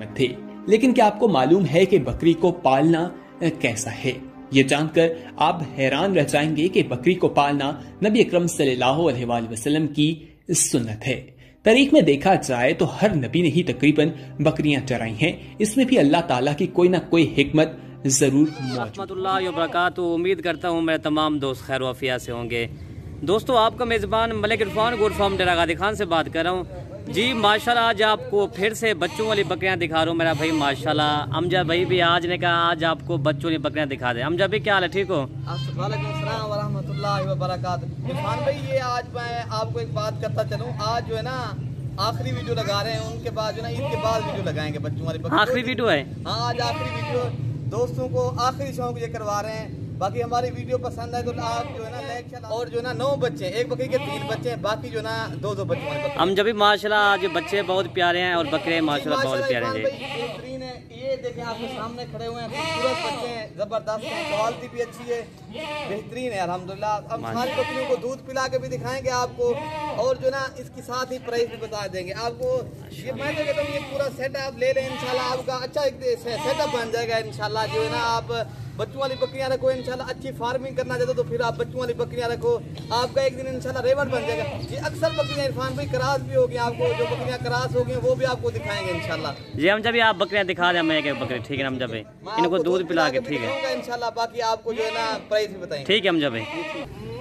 हिकमत थे। लेकिन क्या आपको मालूम है कि बकरी को पालना कैसा है? ये जानकर आप हैरान रह जाएंगे कि बकरी को पालना नबी अकरम सल्लल्लाहु अलैहि वसल्लम की सुन्नत है। तारीख में देखा जाए तो हर नबी ने ही तकरीबन बकरियां चराई हैं। इसमें भी अल्लाह ताला की कोई ना कोई हिकमत जरूर मौजूद। रहमतुल्लाहि व बरकातुहू। उम्मीद करता हूँ मेरे तमाम दोस्त खैर वाफिया से होंगे। दोस्तों, आपका मेज़बान मलिक इरफान गोट फार्म डेरा गादी खान से बात कर रहा हूँ जी। माशाल्लाह आज आपको फिर से बच्चों वाली बकरियां दिखा रहा हूँ मेरा भाई माशाल्लाह। अमजद भाई भी आज ने कहा आज आपको बच्चों वाली बकरियां दिखा दे। अमजद भाई क्या हाल है, ठीक हो? वालेकुम अस्सलाम व रहमतुल्लाहि व बरकातुहू। इरफान भाई, ये आज मैं आपको एक बात करता चलूँ, आज जो है ना आखिरी वीडियो लगा रहे हैं, उनके बाद जो है ना ईद के बाद वीडियो लगाएंगे बच्चों वाली बकरियां। आखिरी वीडियो है? हाँ, आज आखिरी वीडियो दोस्तों को आखिरी शौक ये करवा रहे हैं। बाकी हमारी वीडियो पसंद है तो आप जो है ना लाइक, और जो है ना 9 बच्चे, एक बकरी के 3 बच्चे हैं, बाकी जो है ना 2-2 बच्चे। हम जब भी माशाल्लाह आज बच्चे बहुत प्यारे हैं और बकरे माशाल्लाह बहुत प्यारे हैं। बेहतरीन है, ये देखें आपके सामने खड़े हुए हैं, खूबसूरत बच्चे हैं, जबरदस्त हैं, क्वालिटी भी अच्छी है, बेहतरीन है अल्हम्दुलिल्लाह। अब सारी बकरियों को दूध पिला के भी दिखाएंगे आपको, और जो ना इसके साथ ही प्राइस भी बता देंगे आपको। ये मैं तो कहता हूँ ये पूरा सेट आप ले लें, इंशाल्लाह आपका अच्छा एक सेटअप बन जाएगा इंशाल्लाह। जो है ना आप बच्चों वाली बकरियां रखो इंशाल्लाह, अच्छी फार्मिंग करना चाहते हो तो फिर आप बच्चों वाली बकरियां रखो, आपका एक दिन इंशाल्लाह रेवट बन जाएगा। ये अक्सर बकरियां इरफान भाई क्रास भी होगी, आपको जो बकरियां क्रास होगी वो भी आपको दिखाएंगे इंशाल्लाह। जी हम जब आप बकरियां दिखा दें, मैं एक बकरी, ठीक है हम जब इनको दूध पिला के, ठीक है इंशाल्लाह। बाकी आपको जो है ना प्राइस भी बताएंगे, ठीक है हम जब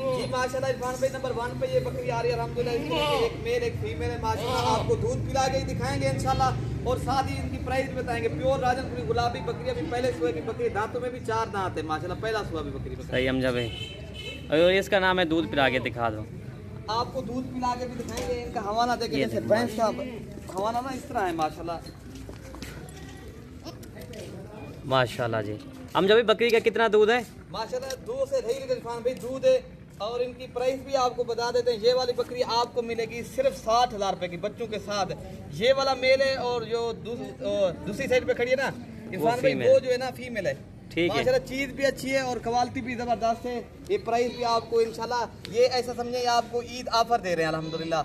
जी माशाल्लाह। इरफान भाई नंबर 1 पे ये बकरी आ रही है अल्हम्दुलिल्लाह। इसके एक मेल एक फीमेल है माशाल्लाह, आपको दूध पिला के ही दिखाएंगे इंशाल्लाह, और साथ ही इनकी प्राइस भी बताएंगे। प्योर राजनपुरी गुलाबी बकरी, अभी पहले सुबह की बकरी, दांतों में भी 4 दांत है माशाल्लाह, पहला सुबह भी बकरी। सही हम जब और इसका नाम है दूध पिला के दिखा दो, आपको दूध पिला के भी दिखाएंगे। इनका हवाना देखें, जैसे भैंस का हवाना ना इस तरह है माशाल्लाह माशाल्लाह जी। हम जब बकरी का कितना दूध है? माशाल्लाह 2 से 2.5 लीटर इरफान भाई दूध है, और इनकी प्राइस भी आपको बता देते हैं। ये वाली बकरी आपको मिलेगी सिर्फ 60,000 रुपए की बच्चों के साथ। ये वाला मेल है, और जो दूसरी साइड पे खड़ी है ना इरफान भाई, वो जो है ना फीमेल है। माशाल्लाह चीज भी अच्छी है और क्वालिटी भी जबरदस्त है। ये प्राइस भी आपको इंशाल्लाह, ये ऐसा समझे आपको ईद ऑफर दे रहे हैं अल्हम्दुलिल्लाह।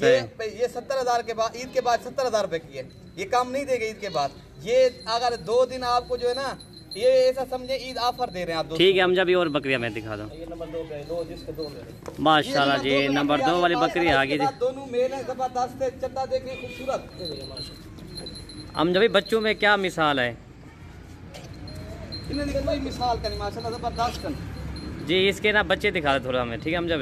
ये 70,000 के बाद, ईद के बाद 70,000 रुपए की है, ये कम नहीं देगा ईद के बाद। ये अगर 2 दिन आपको जो है ना, ये ऐसा समझे ईद ऑफर दे रहे हैं आप। ठीक है हम जब और बकरियां मैं दिखा दूं। ये नंबर 2 पे 2 जिसके 2 ले माशाल्लाह जी, नंबर 2 वाली बकरी आ गई जी। दोनों मेल है, जबरदस्त है, चड्डा देखिए खूबसूरत। हम जब बच्चों में क्या मिसाल है इन्हें मिसाल करें माशाल्लाह जबरदस्त कर जी। इसके ना बच्चे दिखा दो थोड़ा हमें, ठीक है हम जब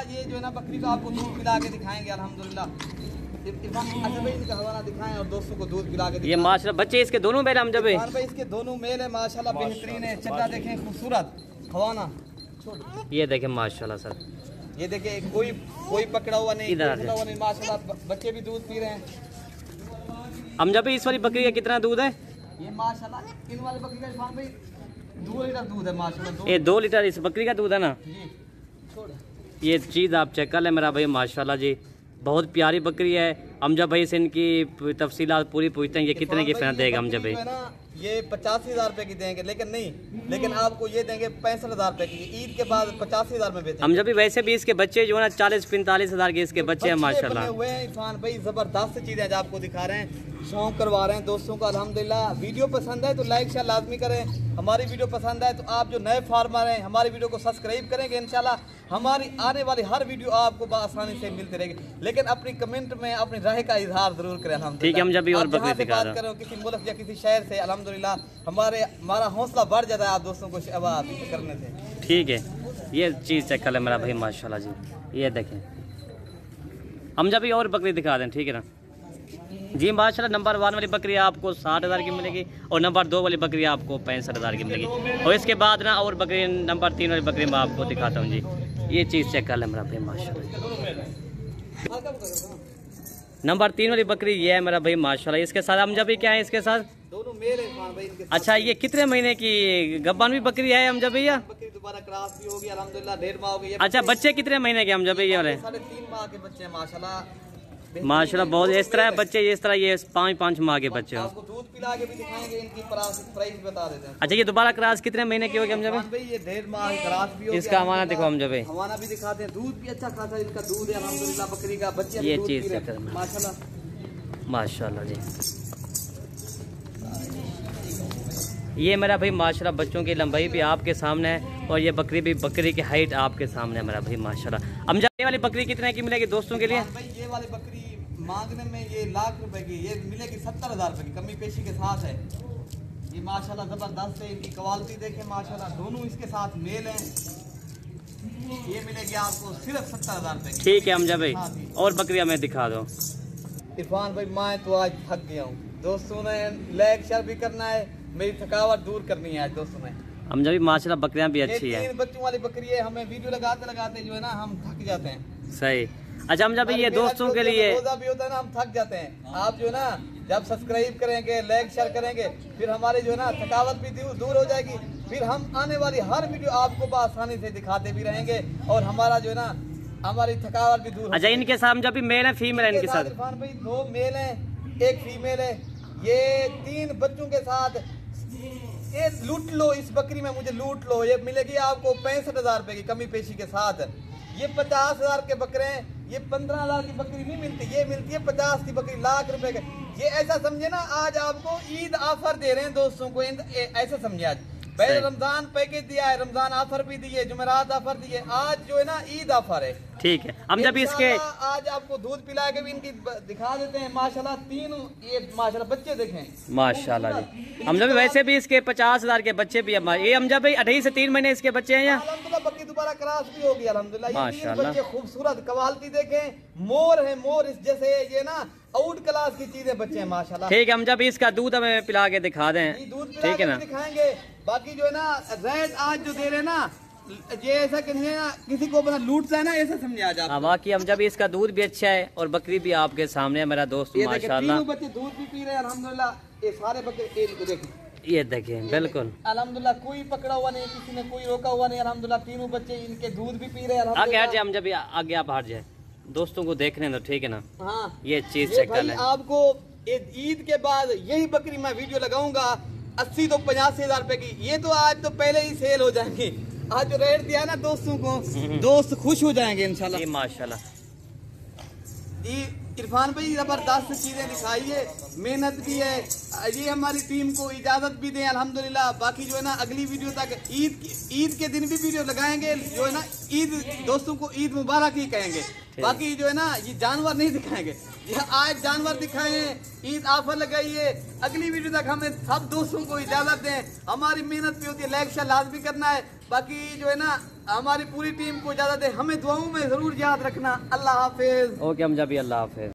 ये जो है ना बकरी को आपको दूध पिला के दिखाएंगे अल्हम्दुलिल्लाह। हवाना दिखाएं और दोस्तों को दूध पिला के। ये माशाल्लाह बच्चे इसके दोनों मेल हम जब भाई इसके दोनों मेल है माशाल्लाह, बेहतरीन है, चड्डा देखें खूबसूरत हवाना। ये देखें माशाल्लाह सर, ये देखिए कोई पकड़ा हुआ नहीं, माशाल्लाह बच्चे भी दूध पी रहे हैं। हम जब इस वाली बकरी का कितना दूध है? ये माशाल्लाह इन वाली बकरी का 2 लीटर दूध है माशाल्लाह। ये 2 लीटर इस बकरी का दूध है ना जी। ये चीज़ आप चेक कर लें मेरा भाई माशाल्लाह जी, बहुत प्यारी बकरी है। अमजद भाई से इनकी तफसीलात पूरी पूछते हैं, ये कितने की फैन देगा अमजद भाई? ये 85,000 रुपए की देंगे, लेकिन आपको ये देंगे 65,000 रुपए की। ईद के बाद 85,000 में बेचेंगे। अमजद भाई वैसे भी इसके बच्चे जो है ना 40-45,000 के इसके बच्चे हैं माशाल्लाह। इरफान भाई जबरदस्त चीजें आपको दिखा रहे हैं, शौक करवा रहे हैं दोस्तों को अल्हम्दुलिल्लाह। वीडियो पसंद है तो लाइक शेयर लाजमी करें। हमारी वीडियो पसंद है तो आप जो नए फार्मर हैं हमारी वीडियो को सब्सक्राइब करेंगे इंशाल्लाह। हमारी आने वाली हर वीडियो आपको आसानी से मिलती रहेगी, लेकिन अपनी कमेंट में अपनी राय का इजहार जरूर करें अल्हम्दुलिल्लाह। ठीक है हम जब भी और बकरी दिखा बात करें किसी मुल्क या किसी शहर से अल्हम्दुलिल्लाह हमारा हौसला बढ़ जाता है आप दोस्तों को करने से। ठीक है ये चीज़ चेक कर ले मेरा भाई माशाल्लाह जी। ये देखें हम जब भी और बकरी दिखा दें, ठीक है ना जी माशाल्लाह। नंबर 1 वाली बकरी आपको 60,000 की मिलेगी, और नंबर 2 वाली बकरी आपको 65,000 की मिलेगी, और इसके बाद ना और बकरी नंबर 3 वाली बकरी मैं आपको दिखाता हूँ जी। ये चीज़ चेक कर ले मेरा भाई माशाल्लाह। नंबर 3 वाली बकरी ये है मेरा भाई माशाल्लाह। इसके साथ हम जब भी क्या है इसके साथ दोनों मेल है भाई। अच्छा ये कितने महीने की गब्बान भी बकरी है हम जब भैया? बकरी दोबारा क्रॉस भी होगी अल्हम्दुलिल्लाह, 1.5 माह हो गई। अच्छा बच्चे कितने महीने के हम जब भैया वाले? 3.5 माह के बच्चे हैं माशाल्लाह। माशाल्लाह बहुत। इस तरह बच्चे इस तरह ये 5-5 माह के बच्चे हो। आपको दूध पिला के भी दिखाएंगे, इनकी प्राइस बता देते हैं। अच्छा ये दोबारा क्रास कितने महीने की होगी हमजा भाई? भाई ये 1.5 माह क्रास भी हो गया। इसका हवाना देखो हमजा भाई, हवाना भी दिखाते हैं। दूध भी अच्छा खासा इनका दूध है अल्हम्दुलिल्लाह, बकरी का बच्चे ये चीज माशाल्लाह माशाल्लाह जी। ये मेरा भाई माशाल्लाह बच्चों की लंबाई भी आपके सामने है और ये बकरी की हाइट आपके सामने है मेरा भाई माशाल्लाह। हम ये वाली बकरी कितने की मिलेगी दोस्तों के लिए? भाई ये वाली बकरी मांगने में ये लाख रुपए की, ये मिलेगी 70,000 रुपए की, कमी पेशी के साथ है। ये माशाल्लाह जबरदस्त है, इनकी क्वालिटी देखें माशाल्लाह, दोनों इसके साथ मेल हैं। ये मिलेगी आपको सिर्फ 70,000 रुपए की। ठीक है हमजा भाई, और बकरी हमें दिखा दो। इरफान भाई मैं तो आज थक गया हूँ, दोस्तों ने लाइक शेयर भी करना है, मेरी थकावट दूर करनी है आज दोस्तों ने। हमजा भी माशाल्लाह बकरियां भी अच्छी है। 3 बच्चों वाली बकरी है, हमें वीडियो लगाते जो है ना हम थक जाते हैं। सही। अच्छा हमजा भाई ये दोस्तों के लिए रोजा भी होता है ना, हम थक जाते हैं। आप जो है ना जब सब्सक्राइब करेंगे, लाइक शेयर करेंगे, फिर हमारी जो है ना थकावट भी दूर हो जाएगी। फिर हम आने वाली हर वीडियो आपको आसानी से दिखाते भी रहेंगे और हमारा जो है ना हमारी थकावट भी दूर। अच्छा इनके साथ जब भी मेल है फीमेल है इनके साथ? इरफान भाई 2 मेल है 1 फीमेल है। ये 3 बच्चों के साथ ये लूट लो, इस बकरी में मुझे लूट लो। ये मिलेगी आपको 65,000 रुपए की कमी पेशी के साथ। ये 50,000 के बकरे हैं, ये 15,000 की बकरी नहीं मिलती, ये मिलती है 50 की बकरी, लाख रुपए के। ये ऐसा समझे ना आज आपको ईद ऑफर दे रहे हैं दोस्तों को, ऐसा समझे। आज पहले रमजान पैकेज दिया है, रमजान ऑफर भी दिए, जुमेरात ऑफर दिए, आज जो है ना ईद ऑफर है। ठीक है हम जब इसके आज आपको दूध पिला के भी इनकी दिखा देते हैं माशाल्लाह। 3 ये माशाल्लाह बच्चे देखें माशाल्लाह जी। हम जब वैसे भी इसके 50,000 के बच्चे भी है। ये हम जब भाई 2.5 से 3 महीने इसके बच्चे हैं यहाँ अल्हम्दुलिल्लाह, बकरी दोबारा क्रॉस भी होगी अल्हम्दुलिल्लाह। माशाल्लाह बच्चे खूबसूरत क्वालिटी देखें, मोर है मोर, इस जैसे ये ना आउट क्लास की चीजें बच्चे हैं माशाल्लाह। ठीक है हम जब इसका दूध हमें पिला के दिखा दें, ठीक है ना, दिखाएंगे। बाकी जो है ना रेट आज जो दे रहे ना, ये ऐसा किसी को बना लूटता है ना, ऐसा समझे आज आप। बाकी हम जब इसका दूध भी अच्छा है और बकरी भी आपके सामने है मेरा दोस्त माशाल्लाह। बच्चे दूध भी पी रहे हैं अल्हम्दुलिल्लाह। ये सारे बकरे देखें, ये देखें बिल्कुल अल्हम्दुलिल्लाह, कोई पकड़ा हुआ नहीं, किसी ने कोई रोका हुआ नहीं अल्हम्दुलिल्लाह। 3 बच्चे इनके दूध भी पी रहे हैं आगे हट जाए, हम जब आगे आप हट जाए दोस्तों को देखने दो, ठीक है ना। हाँ ये चीज चेक कर लें। आपको ईद के बाद यही बकरी मैं वीडियो लगाऊंगा 80 तो 85,000 रुपए की। ये तो आज तो पहले ही सेल हो जाएंगी। आज जो रेट दिया है ना दोस्तों को, दोस्त खुश हो जाएंगे इंशाल्लाह। माशाल्लाह इरफान भाई जबरदस्त चीजें दिखाई है, मेहनत भी है। ये हमारी टीम को इजाजत भी दें अल्हम्दुलिल्लाह। बाकी जो है ना अगली वीडियो तक ईद के दिन भी वीडियो लगाएंगे, जो है ना ईद दोस्तों को ईद मुबारक ही कहेंगे। बाकी जो है ना ये जानवर नहीं दिखाएंगे, ये आज जानवर दिखाए हैं, ईद ऑफर लगाई है। अगली वीडियो तक हमें सब दोस्तों को इजाजत दें, हमारी मेहनत भी होती है, लाइक शेयर लाजमी करना है। बाकी जो है ना हमारी पूरी टीम को इजाजत है, हमें दुआओं में जरूर याद रखना। अल्लाह हाफिज। ओके हम जब अल्लाह हाफिज।